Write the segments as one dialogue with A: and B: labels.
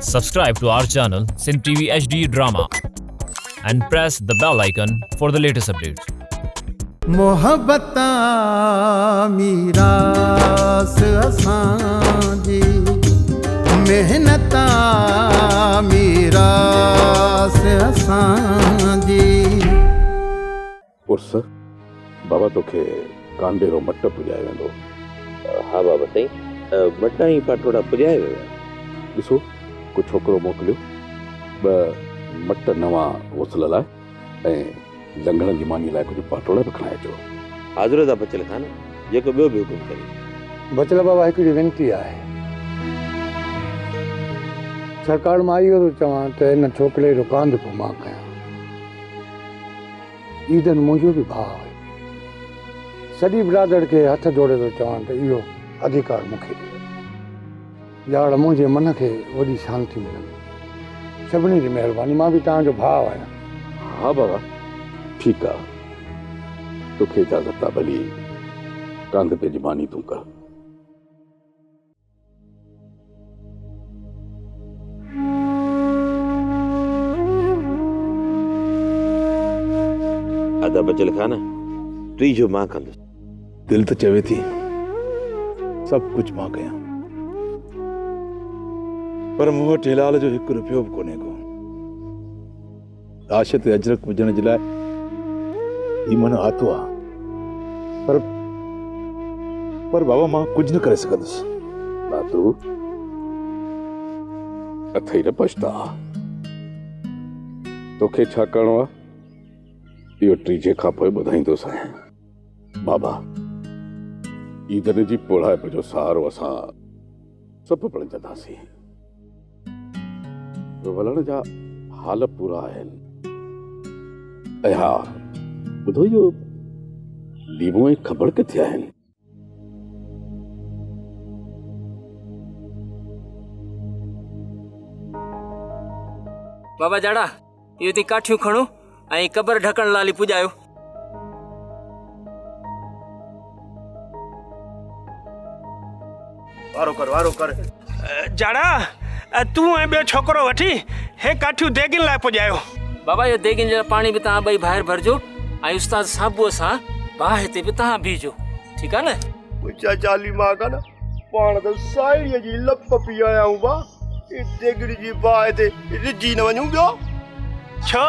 A: Subscribe to our channel Sin TV HD Drama and press the bell icon for the latest updates.
B: मोहब्बता मीरास असांजी मेहनता मीरास असांजी
C: उर्स बाबा तोखे कांडेरो मट पुॼाए वेंदो।
D: हाँ बाबा साईं, मटा ही पाटोड़ा पुॼाए वियो आहे।
C: ॾिसो को छोकिरो मोकिलियो, ॿ मट नवां वसल लाइ ऐं लंघण जी मानी लाइ कुझु पाटोड़ा बि खणाए अचो।
D: हाज़िर था बचल खान, जेको ॿियो बि हुकुम करे।
E: बचल बाबा हिकिड़ी वेनती आहे। सरकार मां इहो थो चवां त हिन छोकिरे जो कांध पोइ मां कयां। ईदन मुंहिंजो बि भाउ आहे। सॼी बिरादर खे हथ जोड़े थो चवां त इहो अधिकार मूंखे ॾियो। यार मुंहिंजे मन खे वॾी शांती मिलंदी। सभिनी जी महिरबानी, मां बि तव्हांजो भाउ आहियां।
C: हा बाबा ठीकु आहे, तोखे इजाज़त आहे, भली कांध ते जी मानी तूं कर।
D: अदा बचल खान, तुई जो मां कंदुसि।
C: दिल त चवे थी सभु कुझु मां कयां, पर मूं वटि हिलाल जो हिकु रुपयो बि कोन्हे को। आश ते अजरक विझण जे लाइ ही मन आतो आहे, पर बाबा मां कुझु न करे सघंदुसि। बातू अथई न पछता, तोखे छा करणो आहे इहो टीजे खां पोइ ॿुधाईंदोसि। बाबा ईदन जी पोड़ाइप जो सहारो असां सभु पणजंदासीं। वलण जा हाल पूरा आहिनि। ऐं हा ॿुधो, इहो लीमो ऐं खबड़ किथे आहिनि?
F: बाबा जाड़ा, इहो थी काठियूं खणो ऐं क़बर ढकण लाली पुॼायो।
G: वारो कर जाड़ा, तूं ऐं ॿियो छोकिरो वठी हे काठियूं देगिन लाइ पुॼायो।
F: बाबा इहो देगिन जो पाणी बि तव्हां ॿई ॿाहिरि भरजो ऐं उस्ताद साबुअ सां बाहि ते बि तव्हां बीहजो, ठीकु आहे न?
G: मुंहिंजा जाली मां का न पाण त साईड़ीअ जी लप पी आया हूं बा, देगिड़ी जी बाहि ते रिझी न वञूं ॿियो छो?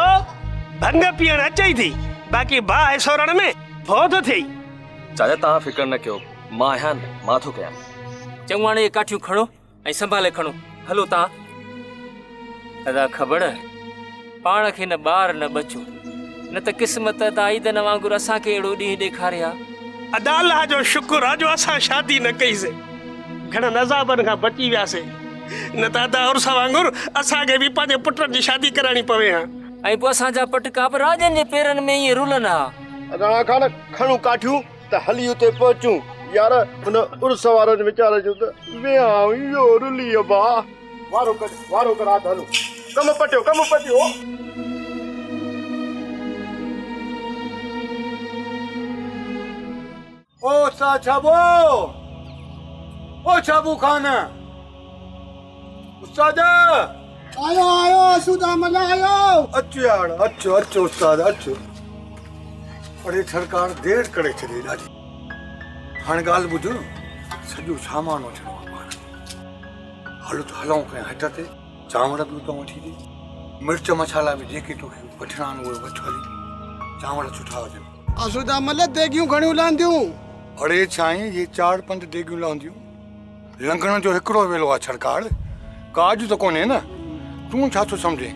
G: भंग पीअण अचई थी, बाक़ी बाहि सोरण में भो थो थिए।
H: चाचा तव्हां फिकर न कयो, मां आहियां, मां थो कयां।
F: चङो हाणे इहे काठियूं खणो ऐं संभाले खणो, हलो तव्हां। अदा ख़बर पाण खे न ॿार न बचो, न त क़िस्मत अदा ईदन वांगुरु असांखे अहिड़ो ॾींहुं ॾेखारिया।
G: अदा अल्लाह जो शुक्र आहे जो असां शादी न कईसीं, घणनि अज़ाबनि खां बची वियासीं। न त अदा उर्स वांगुरु असांखे बि पंहिंजे पुटनि जी शादी कराइणी पवे हा।
F: ऐं पोइ असांजा पटका बि राजनि जे पेरनि में ईअं रुलनि हा।
G: राणा खान खणूं काठियूं त हली उते पहुचूं। यार हुन उर्स वारनि वीचारनि जो त विहांउ इहो रुली बा। वारो कर हाथ हलो, कम पटियो।
E: ओ छाबू खान, उस्ताद आयो सुदा मला आयो। अचो यार, अचो उस्ताद अचो। अरे सरकार देर करे छॾी ॾाढी। हाणे ॻाल्हि ॿुध, सॼो सामान वठणो आहे। हलो त हलूं कंहिं हट ते, चांवर बि उतां वठी ॾे, मिर्च मसाला बि जेके तोखे वठणा आहिनि उहे वठ हली। चांवर सुठा हुजनि। आसूदा मल देगियूं घणियूं लांदियूं? अड़े साईं, ये 4-5 देगियूं लांदियूं। लंघण जो हिकिड़ो वेलो आहे सरकार, काज त कोन्हे न। तूं छा थो सम्झे?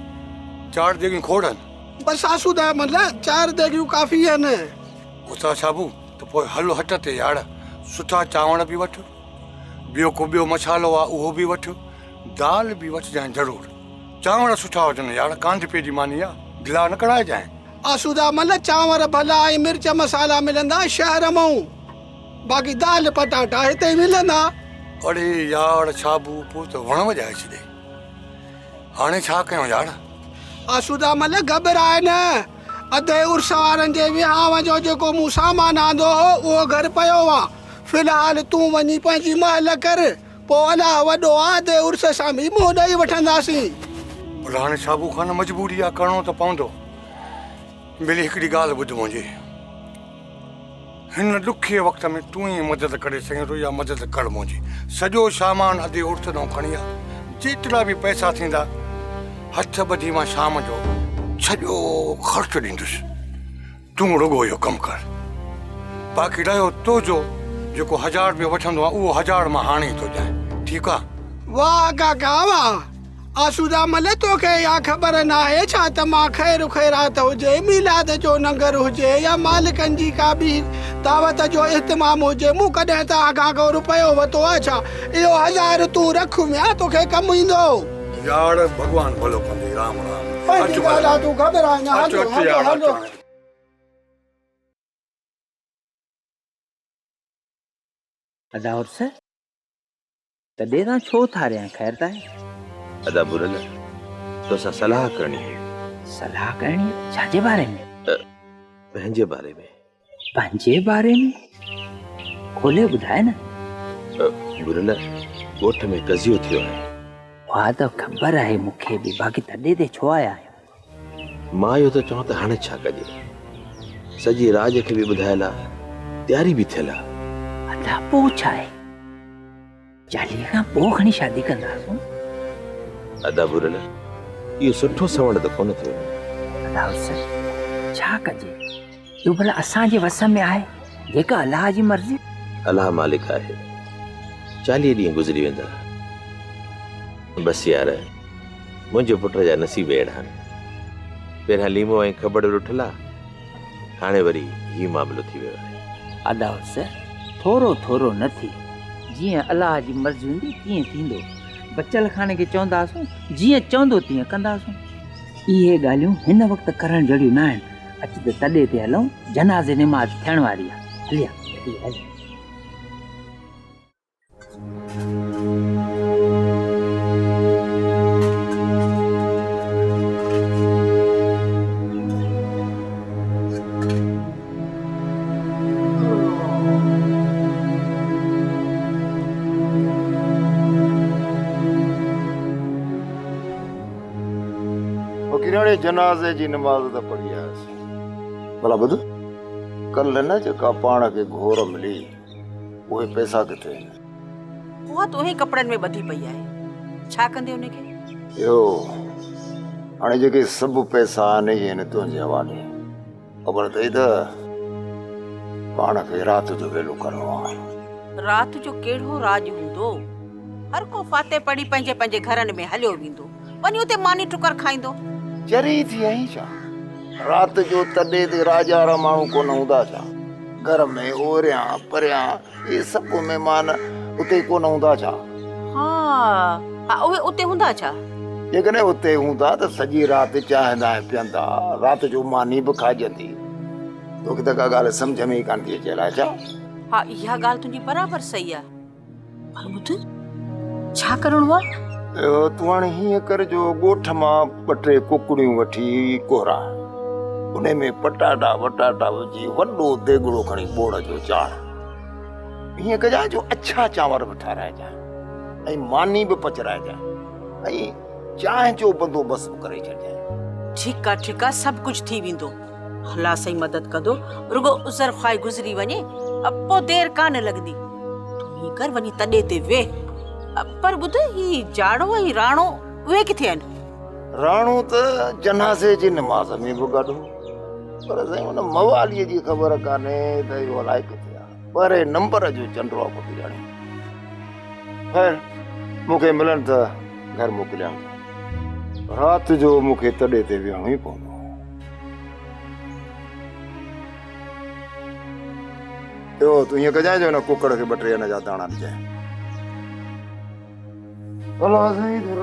E: 4 देगियूं खोड़नि बस। आसूदा मल 4 देगियूं काफ़ी आहिनि। उता साबू त पोइ हलो हट ते यार, सुठा चांवर बि वठ, ॿियो को ॿियो मसालो आहे उहो बि वठ, दाल बि वठजांइ ज़रूरु। चांवर सुठा हुजनि यार, कांध पे जी मानी आहे, गिला न कराइजांइ। आसूदा मल चांवर भला ऐं मिर्च मसाला मिलंदा शहर मां, बाक़ी दाल पटाटा हिते मिलंदा। अड़े यार साबू, पोइ त वण वॼाए छॾे। हाणे छा कयूं यार? आसूदा मल घबराए न, अधे उर्स वारनि जे विहांव जो जेको मूं सामान आंदो हो उहो घर पियो आहे। फिलहाल तूं वञी पंहिंजी महल कर,
G: पोइ अञा वॾो आहे त उर्स सां बि मुंहुं ॾेई वठंदासीं।
E: पर हाणे साबू खान मजबूरी आहे, करिणो त पवंदो। मिली हिकिड़ी ॻाल्हि ॿुध मुंहिंजी, हिन ॾुखे वक़्त में तूं ई मदद करे सघीं थो या मदद कर मुंहिंजी। सॼो सामान अधे उर्स तां खणी आ, जेतिरा बि पैसा थींदा हथ ॿधी मां शाम जो सॼो ख़र्चु ॾींदुसि। तूं रुॻो इहो कमु कर, बाक़ी रहियो तुंहिंजो जेको 1000 रुपया वठंदो आहे उहो 1000 मां हाणे ई थो ॾियां, ठीकु आहे?
G: वाह काका वाह, आसूदा मल तोखे या ख़बर न आहे छा त मां ख़ैर ख़ैरात हुजे, मीलाद जो लंगर हुजे या मालिकनि जी का बि दावत जो इहतमाम हुजे, मूं कॾहिं त आगा को रुपयो वरितो आहे छा? इहो 1000 तूं रख मिया, तोखे कमु ईंदो।
E: यार भॻवान भलो कंदी, राम राम।
G: पंहिंजी ॻाल्हि आहे, तूं घबराए न, हलो हलो हलो।
I: अदा उर्स तॾहिं तां छो थारियां? ख़ैर त आहे?
D: अदा बुरल तोसां सलाह करणी हुई।
I: सलाह करणी? छाजे बारे में?
D: पंहिंजे बारे में।
I: पंहिंजे बारे में? खोले ॿुधाए न।
D: बुरल ॻोठ में कज़ियो थियो आहे।
I: वाह त ख़बर आहे मूंखे बि, बाक़ी तॾहिं ते छो आया आहियो?
D: मां इहो त चवां त हाणे छा कजे, सॼी राज खे बि ॿुधायल आहे, तयारी बि थियल आहे।
I: अदा पोइ छा आहे, 40 खां पोइ खणी शादी कंदासूं।
D: अदा बुरल इहो सुठो सवण त कोन थियो।
I: अदा उर्स छा कजे, इहो भला असांजे वस में आहे, जेका अलाह जी मर्ज़ी।
D: अलाह मालिक आहे, 40 ॾींहं गुज़री वेंदा। बसि यार मुंहिंजे पुट जा नसीब अहिड़ा आहिनि, पहिरियां लीमो ऐं खबड़ रुठला, हाणे वरी हीउ मामिलो थी वियो आहे।
I: अदा उर्स थोरो थोरो न थी, जीअं अलाह जी मर्ज़ी हूंदी तीअं थींदो। बचल खाने खे चवंदासूं, जीअं चवंदो तीअं कंदासूं। इहे ॻाल्हियूं हिन वक़्तु करण जहिड़ियूं न आहिनि। अच त तॾहिं ते हलूं, जनाज़े निमाज़ थियण वारी आहे। हलिया हलिया।
J: जनाज़े जी नमाज़ त पढ़ी आयासीं, भला ॿुध, कल्ह न जेका पाण खे घोर मिली, उहे पैसा किथे?
K: उहा तोहे कपड़नि में ॿधी पई आहे, छा कंदे उनखे?
J: इहो हाणे जेके सभु पैसा आहिनि इहे आहिनि तुंहिंजे हवाले। ख़बर अथई त पाण खे राति जो वेलो करिणो आहे।
K: राति जो कहिड़ो राज हूंदो? हर को फाते पढ़ी पंहिंजे पंहिंजे घरनि में हलियो वेंदो, वञी उते मानी टुकर खाईंदो।
J: चरी थी आई छा? राति जो तॾहिं ते राजा वारा माण्हू कोन हूंदा छा? घर में ओरियां परियां इहे सभु महिमान उते कोन हूंदा छा?
K: हा उहे उते हूंदा छा?
J: जेकॾहिं उते हूंदा त सॼी राति चाहींदा ऐं पीअंदा, राति जो मानी बि खाइजंदी। तोखे त का ॻाल्हि सम्झ में ई कान थी अचे अलाए छा?
K: हा इहा ॻाल्हि तुंहिंजी बराबरि सही आहे, पर ॿुध छा करिणो आहे?
J: तूं हाणे हीअं कर जो ॻोठ मां 2-3 कुकड़ियूं वठी कोरा, उन में पटाटा वटाटा विझी वॾो देगड़ो खणी बोड़ जो चाढ़। हीअं कजांइ जो अच्छा चांवर बि ठाराइजांइ ऐं मानी बि पचराइजांइ ऐं चांहि जो बंदोबस्तु बि करे छॾिजांइ।
K: ठीकु आहे सभु कुझु थी वेंदो। अल्लाह सही मदद कंदो, रुगो उज़र ख़्वाहि गुज़री वञे पोइ देरि कान लॻंदी। तूं हीअं कर वञी तॾे ते वेह। पर ॿुध, ही जाड़ो ऐं राणो उहे किथे आहिनि?
J: राणो त जनाज़े जी नमाज़ में बि गॾु, पर साईं हुन मवालीअ जी ख़बर कान्हे त इहो अलाए किथे आहे। पर नंबर जो चंडो आहे पुटु ॼाणी। ख़ैर मूंखे मिलनि त घर मोकिलियां, राति जो मूंखे तॾे ते विहणो ई पवंदो। तूं हीअं कजांइ जो हिन कुकड़ खे 2-3 अन जा दाणा ॾिजांइ। अलाह साईं दूर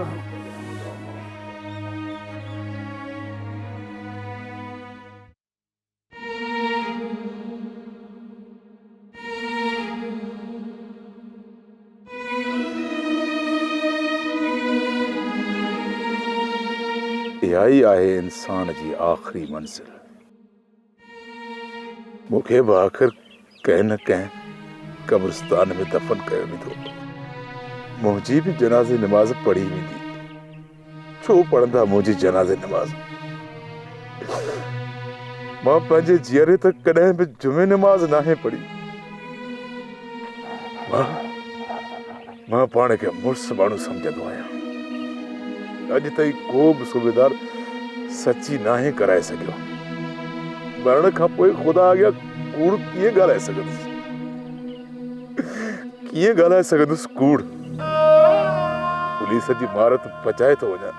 C: इहा ई आहे इंसान जी आख़िरी मंज़िल। मूंखे बि आख़िर कंहिं न कंहिं कब्रिस्तान में दफ़न कयो वेंदो। मुझी भी जनाज़े नमाज पढ़ी हुई थी। छो पढ़ंदा मुझी जनाज़े नमाज? मां पंहिंजे जीअरे तक कॾहिं बि जुमे नमाज नाहे पढ़ी। मां पाण खे मुड़ुस माण्हू सम्झंदो आहियां। अॼु ताईं को बि सूबेदार सची नाहे कराए सघियो। मरण खां पोइ ख़ुदा अॻियां कूड़ कीअं ॻाल्हाए सघंदुसि? कीअं ॻाल्हाए सघंदुसि कूड़? पुलिस जी महारत बचाए थो वञा।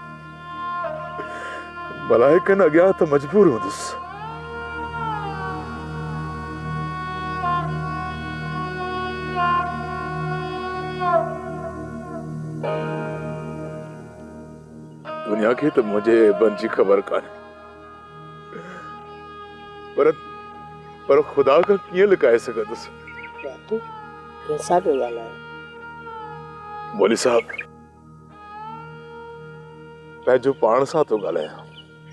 C: मलाइकनि अॻियां त मजबूर हूंदुसि। दुनिया खे त मुंहिंजे ऐबनि जी ख़बर कान्हे, पर ख़ुदा खां कीअं लिकाए सघंदुसि?
L: कैसा पियो ॻाल्हाए?
C: मौली साहब, पंहिंजो पाण सां थो ॻाल्हायां।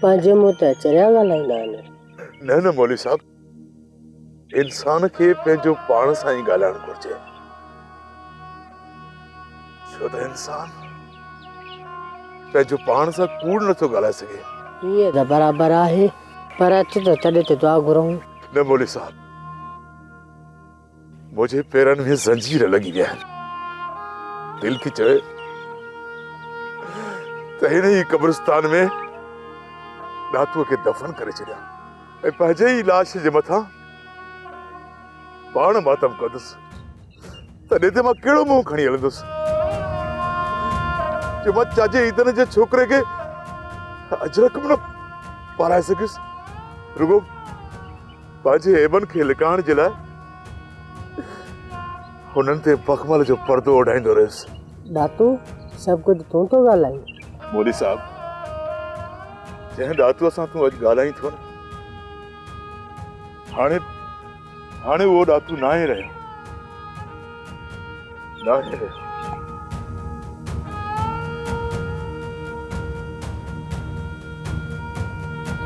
L: पंहिंजे मुंहुं त चरिया ॻाल्हाईंदा आहिनि।
C: न मौली साहब, इंसान खे पंहिंजो पाण सां ई ॻाल्हाइणु घुरिजे। छो त इंसान पंहिंजो पाण सां कूड़ नथो ॻाल्हाए सघे।
L: इहे त बराबरि आहे, पर अच त तॾहिं ते दुआ घुरूं।
C: न मौली साहब, मुंहिंजे पेरनि में ज़ंजीर लॻी विया आहिनि। दिल थी चवे त हिन ई कब्रिस्तान में नातूअ खे दफ़न करे छॾियां ऐं पंहिंजे ई लाश जे मथां पाण मातम कंदुसि। तॾहिं ते मां कहिड़ो मुंहुं खणी हलंदुसि? जो मां चाचे ईदन जे छोकिरे खे अजरक न पाराए सघियुसि, रुगो पंहिंजे ऐबनि खे लिकाइण जे लाइ हुननि ते मखमल जो पर्दो ओढ़ाईंदो रहियुसि।
L: दातू, सभु कुझु तूं थो ॻाल्हाईं?
C: मोदी साहब, जंहिं दातूअ सां तूं अॼु ॻाल्हाई थो न, हाणे उहो दातू नाहे रहियो।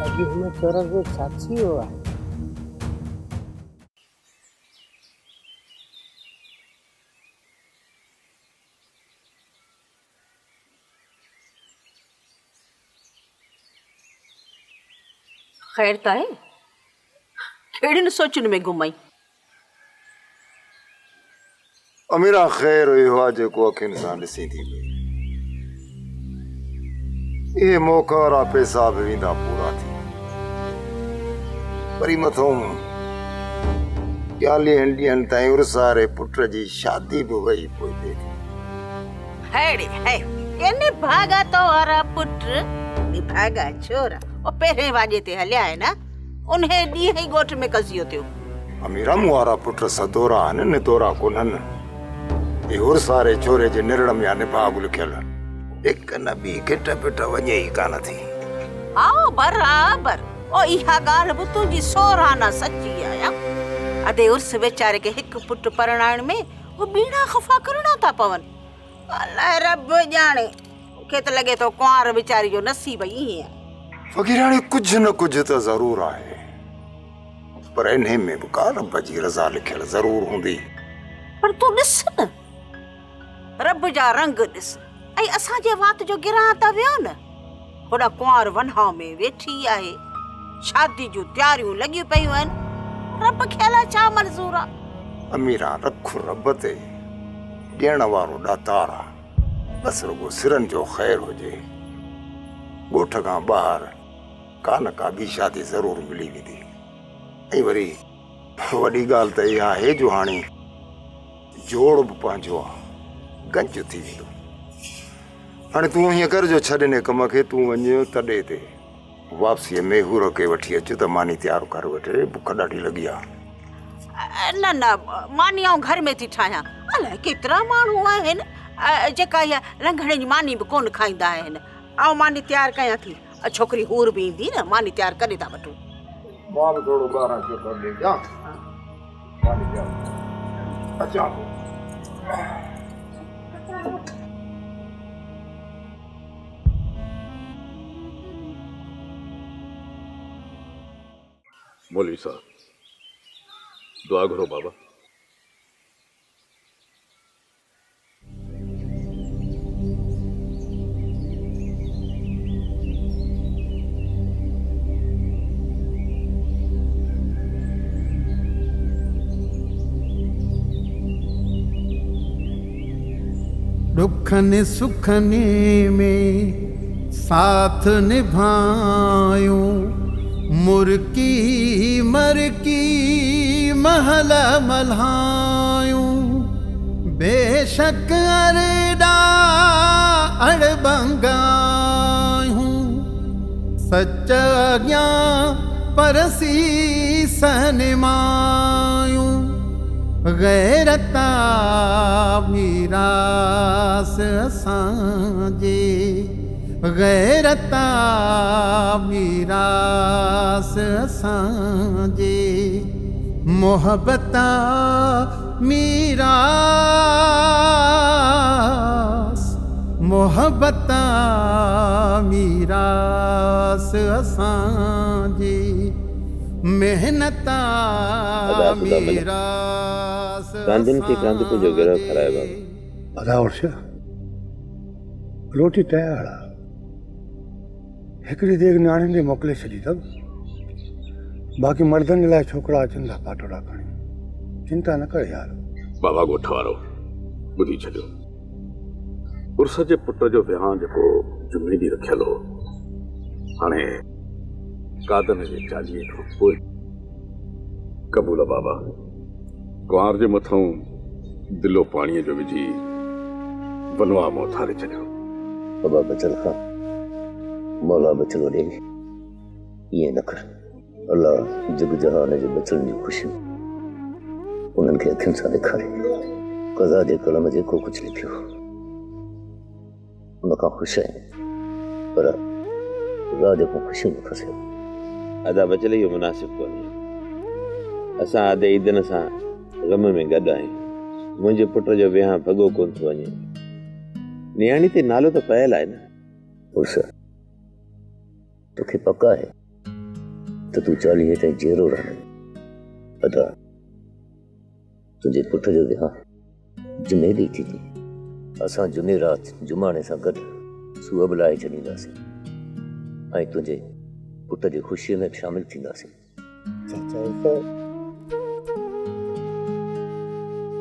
L: अॼु हिन चोर खे छा थी वियो आहे?
K: ख़ैर त आहे? कहिड़ियुनि सोचुनि में घुमई?
J: अमीरा ख़ैर इहो आहे जेको अखियुनि सां ॾिसी थी पई। इहे मौक़ा वारा पैसा बि वेंदा पूरा थी, वरी मथां 40 ॾींहंनि ताईं उर्सारे पुट जी शादी बि वई पोइ थिए थी।
K: हेड़े है केने भागा तो वारा पुट निभागा छोरा ओ पहिरें वाजे ते हलिया है ना, उन्हें ॾींहं ई ॻोठ में कसियो थियो।
J: अमीरा मूं वारा पुट सदोरा आहिनि, नितोरा कोन्हनि। इहे उर्सारे छोरे जे निरण में आहे निभाग लिखियल। हिक न ॿी घिट पिट वञे ई कान थी।
K: आओ बराबर ओ इहा ॻाल्हि बि तुंहिंजी सोराना सची आया। अदे उर्स वेचारे खे हिकु पुट परणाइण में वो बीड़ा ख़फ़ा करणा था पवनि। अलाए रब ॼाणे, मूंखे त लॻे थो कुंवार वीचारी जो नसीब ईअं।
J: फ़क़ीराणी, कुझु न कुझु त ज़रूर आहे, पर इन्हे में बि का रब जी रज़ा लिखियल ज़रूर हूंदी।
K: पर तूं ॾिस न, रब जा रंग ॾिस ऐं असांजे वात जो गिरां त वियो न। होॾा कुंवार वनहाव में वेठी आहे, शादी जूं तयारियूं लॻियूं पयूं आहिनि। रब खे अलाए छा मंज़ूर आहे।
J: अमीरा रख रब ते, ॾियण वारो ॾातार आहे, बसि रुगो सिरनि जो ख़ैर हुजे। ॻोठ खां ॿाहिरि का न का ॿी शादी ज़रूर मिली वेंदी। ऐं वरी वॾी ॻाल्हि त इहा आहे जो हाणे जोड़ बि पंहिंजो आहे, गंज थी वेंदो। हाणे तूं हीअं कर जो छॾ हिन कम खे, तूं वञ तॾहिं ते वापसीअ में हूर खे वठी अच त मानी तयारु करे वठे, बुख ॾाढी लॻी आहे।
K: न न मानी आऊं घर में थी ठाहियां। अलाए केतिरा माण्हू आहिनि जेका इहा लंघड़े जी मानी बि कोन खाईंदा आहिनि। ऐं मानी तयारु कयां थी, छोकिरी हूर बि ईंदी न, मानी तयारु करे था वठूं।
J: मां बि थोरो ॿाहिरां चकर ॾेई अचां।
C: मौलवी साहब, दुआ करो बाबा।
B: दुखन सुखन में साथ निभायूं मुर्की मरकी महल मल्हायूं बेशक अरडा अड़बंगायूं सच अॻियां परसी सनमायूं गैरता मीरास असांजे गैरता मीरास असांजे मोहब्बता मीरास मोहब्बता मीरास असांजे मेहनता मीरास
D: कांदन के कांद पे जो गिरह खराब है
E: अदा वर्ष रोटी तयार आहे हिकिड़ी देग नियाणी ने मोकिले छॾी अथव बाक़ी मर्दनि लाइ छोकिरा अचनि था पाटोड़ा खणी चिंता न कर यार
C: बाबा ॻोठ वारो ॿुधी छॾियो उर्स जे पुट जो विहांउ जेको जुमे ॾींहुं रखियल हो हाणे कादन जे 40 खां पोइ क़बूल बाबा कुंवार जे मथां दिलो पाणीअ जो विझी बनवा मोथारे छॾियो
D: बाबा बचल खां मौला बचलो ॾे ईअं न कर अल्लाह जग जहान जे बचड़नि जी ख़ुशियूं उन्हनि खे अखियुनि सां ॾेखारे क़ज़ा जे कलम जेको कुझु लिखियो उन खां ख़ुशि आहिनि पर राज खां ख़ुशियूं न खसे अदा बचल इहो मुनासिब कोन्हे असां आदे ईदन सां ग़म में गॾु आहियूं मुंहिंजे पुट जो विहांउ भॻो कोन थो वञे नियाणी ते नालो त पयल आहे न उर्स तोखे पक आहे त तूं 40 ताईं जहिड़ो रहंदे अदा तुंहिंजे पुट जो विहांउ जुमे ॾींहुं थींदी असां जुमे राति जुमाणे सां गॾु सुअब लाहे छॾींदासीं ऐं तुंहिंजे पुट जी ख़ुशीअ में शामिल थींदासीं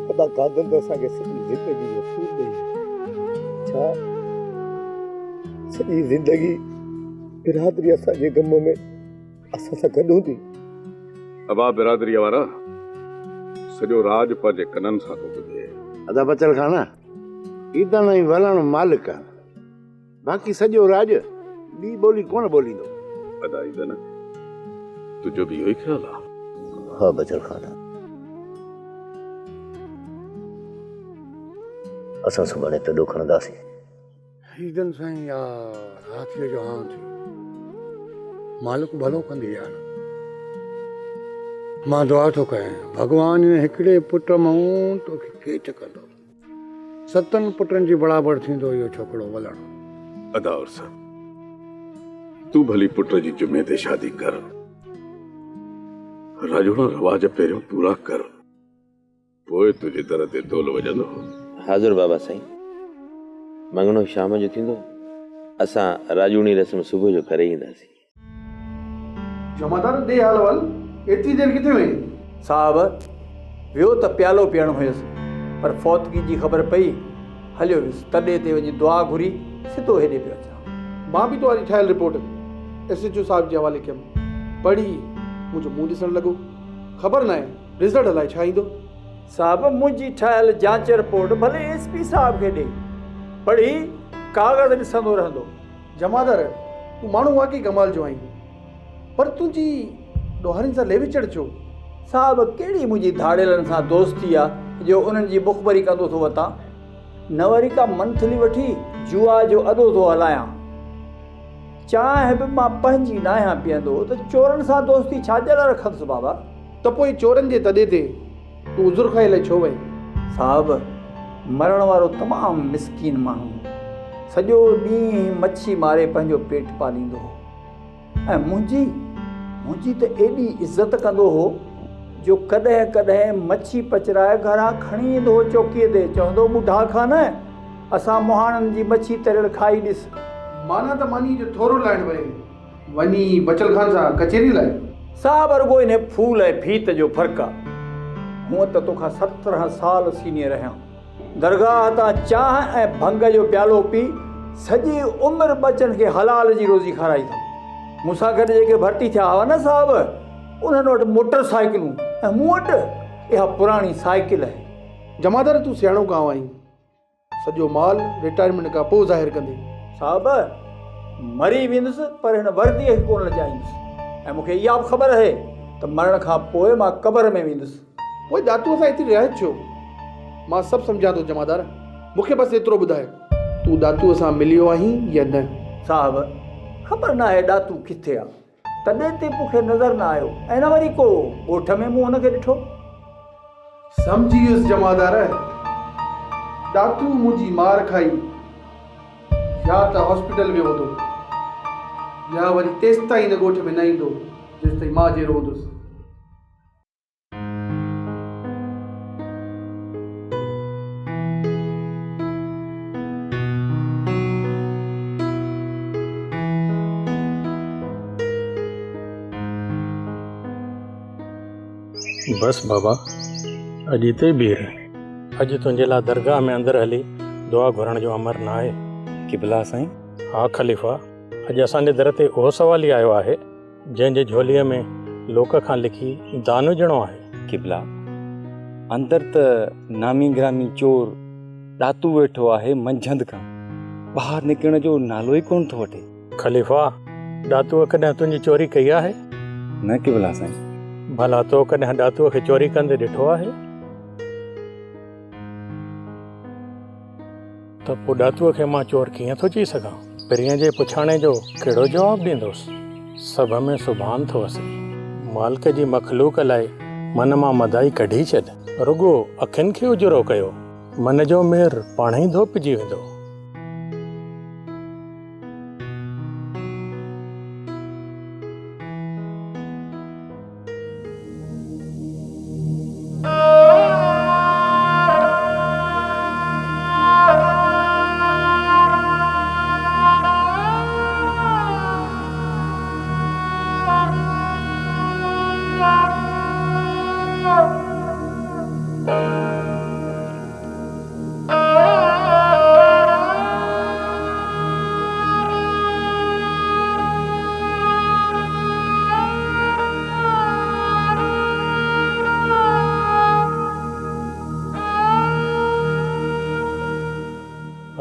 E: ख़ुदा कादन त असांखे सॼी ज़िंदगी जो फूल ॾेई छा सॼी ज़िंदगी बिरादरी असांजे ग़म में असां सां गॾु हूंदी
C: अबा बिरादरीअ वारा सॼो राज पंहिंजे कननि सां थो ॿुधे
J: अदा बचल खाना ईदन ऐं वलण मालिक आहे बाक़ी सॼो राज ॿी ॿोली कोन ॿोलींदो
C: अदा ईदन तुंहिंजो बि इहो ई ख़्यालु आहे
D: हा बचल खाना असां सुभाणे तॾो खणंदासीं
E: ईदन साईं यार हाथीअ जो हां थी मालिक भलो कंदी यार मां दुआ थो कयां भॻवान हिकिड़े पुट मां तोखे केच कंदो 7 पुटनि जी बराबरि थींदो इहो छोकिरो वलण
C: अदा उर्स तूं भली पुट जी जुमे ते शादी कर राजोड़ा रवाज पहिरियों पूरा कर पोइ तुंहिंजे दर ते दोल वॼंदो
D: हाज़ुर बाबा साईं मंगणो शाम जो थींदो असां राजूणी रस्म सुबुह जो करे ईंदासीं
M: जमादार दे हाल वाल एतिरी देर किथे वई
N: साहब वियो त प्यालो पीअण हुयसि पर फौतगी जी ख़बर पई हलियो वियुसि तॾे ते वञी दुआ घुरी सिधो हेॾे पियो अचां
M: मां बि तुम्हारी ठहियल रिपोर्ट SHO साहिब जे हवाले कयमि पढ़ी मुंहिंजो मुंहुं ॾिसणु लॻो ख़बर न आहे रिज़ल्ट अलाए छा ईंदो
N: साहब मुंहिंजी ठहियल जांच रिपोर्ट भले SP साहब खे ॾे पढ़ी कागज़ ॾिसंदो रहंदो
M: जमादार तूं माण्हू वाकई कमाल जो आहीं पर तुंहिंजी ॾोहरनि सां ले विचड़ छो
N: साहब कहिड़ी मुंहिंजी धाड़ेलनि सां दोस्ती आहे जो उन्हनि जी मुख़बरी कंदो थो वतां न वरी का मंथली वठी जुआ जो अदो थो हलायां चांहि बि मां पंहिंजी न आहियां पीअंदो त चोरनि सां दोस्ती छा जे लाइ रखंदुसि बाबा
M: त पोइ चोरनि जे तॾे ते तूं उज़ुर खाई लाइ छो वई
N: साहब मरण वारो तमामु मिसकीन माण्हू सॼो ॾींहुं मच्छी मारे पंहिंजो पेट पालींदो हो ऐं मुंहिंजी त एॾी इज़त कंदो हो जो कॾहिं कॾहिं मच्छी पचराए घरां खणी ईंदो हो चौकीअ ते चवंदो ॿुढा खान असां मुहाणनि जी मच्छी तरियल खाई ॾिस
M: माना त मानी जो थोरो लाइण वई वञी बचल खान सां कचेरी लाइ
N: साहब रुगो इन फूल ऐं फीत जो फ़र्क़ु आहे हूअं त तोखां 17 साल सीनियर आहियां दरगाह तां चाह ऐं भंग जो प्यालो पी सॼी उमिरि बचनि खे हलाल जी रोज़ी खाराई अथऊं। मूंसां गॾु जेके भर्ती थिया हुआ न साहब, उन्हनि वटि मोटर साइकिलूं ऐं मूं वटि इहा पुराणी साइकिल आहे।
M: जमादार तूं सियाणो गांव आहीं, सॼो माल रिटायरमेंट खां पोइ ज़ाहिर कंदे।
N: साहब मरी वेंदुसि पर हिन वर्दीअ खे कोन लॼाईंदुसि, ऐं मूंखे इहा बि ख़बर आहे त मरण खां पोइ मां क़बर में वेंदुसि।
M: पोइ दातूअ सां एतिरी रिआयत छो? मां सभु सम्झां थो जमादार, मूंखे बसि एतिरो ॿुधाए तूं दातूअ सां मिलियो आहीं या न?
N: साहब ख़बर न आहे दातू किथे आहे, तॾहिं ते मूंखे नज़र न आयो, ऐं न वरी को ॻोठ में मूं हुनखे ॾिठो।
M: सम्झी वियुसि जमादार, दातू मुंहिंजी मार खाई या त हॉस्पिटल में हूंदो या वरी तेसि ताईं हिन ॻोठ में न ईंदो जेसि ताईं मां जहिड़ो हूंदुसि।
O: बस बाबा अॼु हिते बीह, अॼु तुंहिंजे लाइ दरगाह में अंदरि हली दुआ घुरण जो अमर न आहे।
P: क़िबला साईं।
O: हा ख़लीफ़ा, अॼु असांजे दर ते उहो सवाल ई आयो आहे जंहिंजे झोलीअ में लोक खां लिखी दान विझणो आहे।
P: क़िबला अंदरि त नामी ग्रामी चोर ॾातू वेठो आहे मंझंदि खां, ॿाहिरि निकिरण जो नालो ई कोन थो वठे।
O: ख़लीफ़ा ॾातूअ कॾहिं तुंहिंजी चोरी कई आहे?
P: न क़िबला साईं।
O: भला तो कॾहिं ॾातूअ खे चोरी कंदे ॾिठो आहे? त पोइ ॾातूअ खे मां चोर कीअं थो चई सघां? पिरीअ जे पुछाणे जो कहिड़ो जवाबु ॾींदुसि? सभ में सुभान थो अचे। मालिक जी मखलूक लाइ मन मां मदाई कढी छॾ, रुगो अखियुनि खे उजरो कयो, मन जो मेर पाण ई धोपिजी वेंदो।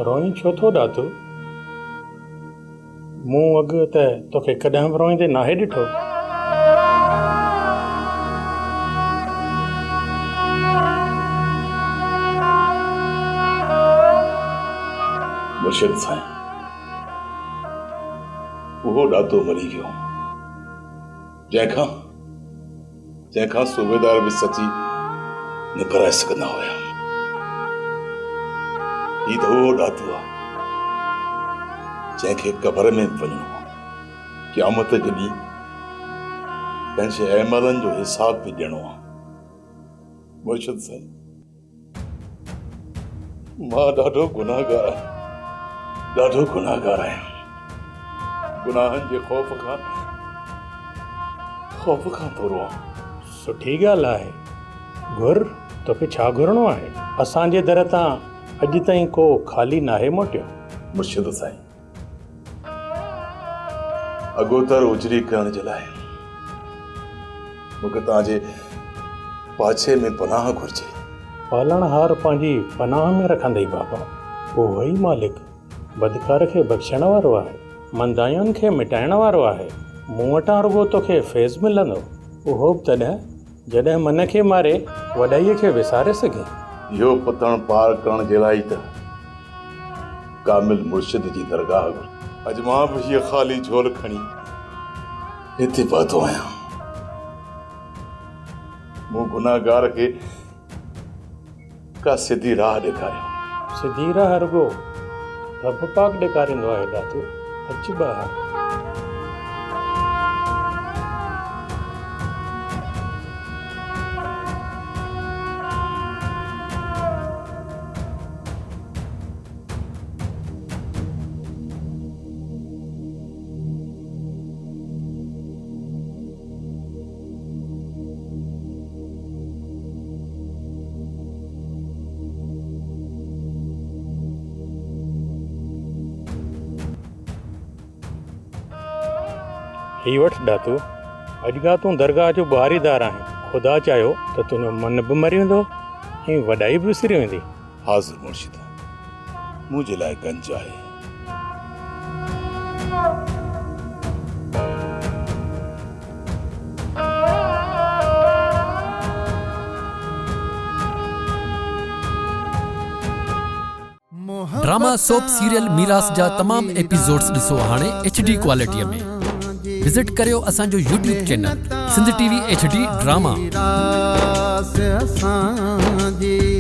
O: रोई छो थो ॾातू? मूं अॻु त तोखे कॾहिं बि रोईंदे नाहे ॾिठो।
C: मुर्शिद साईं, उहो ॾातो मरी वियो जंहिंखां सूबेदार बि सची न कराए सघंदा हुया। ही त उहो ॾातो आहे जंहिंखे क़बर में वञणो आहे, क़यामत जे ॾींहुं पंहिंजे अहमलनि जो हिसाब बि ॾियणो आहे। मुर्शिद साईं, मां ॾाढो गुनाहगार आहियां। गुनाहनि जे ख़ौफ़ खां थो रोआं।
O: सुठी ॻाल्हि आहे, घुर तोखे छा घुरणो आहे? असांजे दर तां अॼु ताईं को ख़ाली नाहे मोटियो।
C: मुर्शिद साईं, अगोतर उजरी करण जे लाइ मूंखे तव्हांजे पाछे में पनाह घुर्जे।
O: पालणहार पंहिंजी पनाह में रखंदई बाबा। उहो ई मालिक बदकार खे बख़्शण वारो आहे, मंदायुनि खे मिटाइण वारो आहे। मूं वटां रुगो तोखे फैज़ मिलंदो, उहो बि तॾहिं जॾहिं मन खे मारे वॾाईअ खे विसारे सघे।
C: इहो पतण पार करण जे लाइ त कामिल मुर्शिद जी दरगाह घुर। अॼु मां बि हीअ ख़ाली झोल खणी हिते पहुतो आहियां। मूं गुनाहगार खे का सिधी राह ॾेखारियो।
O: सिधी राह रुगो रब पाक ॾेखारींदो आहे ॾातो। अच ॿाहिरि। ही वठ दातू अॼुखां तूं दरगाह जो ॿारीदार आहीं ख़ुदा चाहियो त तुंहिंजो मन बि मरी वेंदो ऐं वॾाई बि विसरी वेंदी
C: हाज़िर मुर्शिदा मुंहिंजे लाइ गंज आहे
Q: ड्रामा सोप सीरियल मीरास जा तमाम एपिसोड्स ॾिसो हाणे HD क्वालिटीअ में विजिट करियो असांजो YouTube channel Sindh TV HD drama.
B: मीरास असांजी